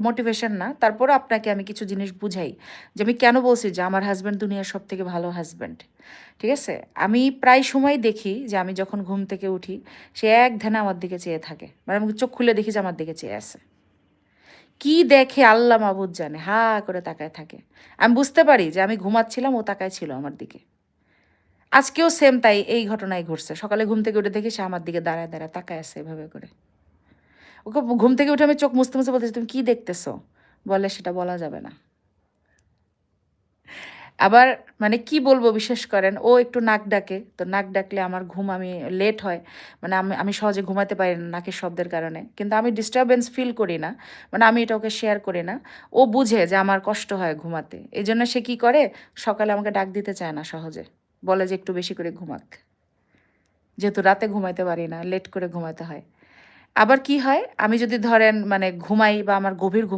Motivation না, তারপরও আপনাকে আমি কিছু জিনিস বুঝাই যে আমি কেন বলছি যে আমার হাজব্যান্ড দুনিয়ার সবথেকে ভালো হাজব্যান্ড। ঠিক আছে? আমি প্রায় সময় দেখি যে আমি যখন ঘুম থেকে উঠি, সে এক ধ্যানে আমার দিকে চেয়ে থাকে। মানে আমি চোখ খুলে দেখি যে আমার দিকে চেয়ে আছে। কি দেখে আল্লাহ মাবুদ জানে, হা করে তাকায় থাকে। আমি বুঝতে পারি যে আমি ঘুমাচ্ছিলাম, ও তাকায় ছিল আমার দিকে। আজকেও সেম তাই, এই ঘটনাই ঘটছে। সকালে ঘুম থেকে উঠে দেখি সে আমার দিকে দাঁড়ায় দাঁড়ায় তাকায় আছে এভাবে করে। ওকে ঘুম থেকে উঠে আমি চোখ মুছতে মুছতে বলতেছি, তুমি কি দেখতেছো? বলে সেটা বলা যাবে না। আবার মানে কি বলবো, বিশ্বাস করেন, ও একটু নাক ডাকে। তো নাক ডাকলে আমার ঘুম আমি লেট হয়। মানে আমি আমি সহজে ঘুমাতে পারি না নাকের শব্দের কারণে। কিন্তু আমি ডিস্টার্বেন্স ফিল করি না। মানে আমি এটা ওকে শেয়ার করি না। ও বুঝে যে আমার কষ্ট হয় ঘুমাতে। এজন্য সে কি করে, সকালে আমাকে ডাক দিতে চায় না সহজে। বলে যে একটু বেশি করে ঘুমাক। যেহেতু রাতে ঘুমাইতে পারি না, লেট করে ঘুমাতে হয়। আবার কি হয়, আমি যদি ধরেন মানে ঘুমাই বা আমার গভীর ঘুম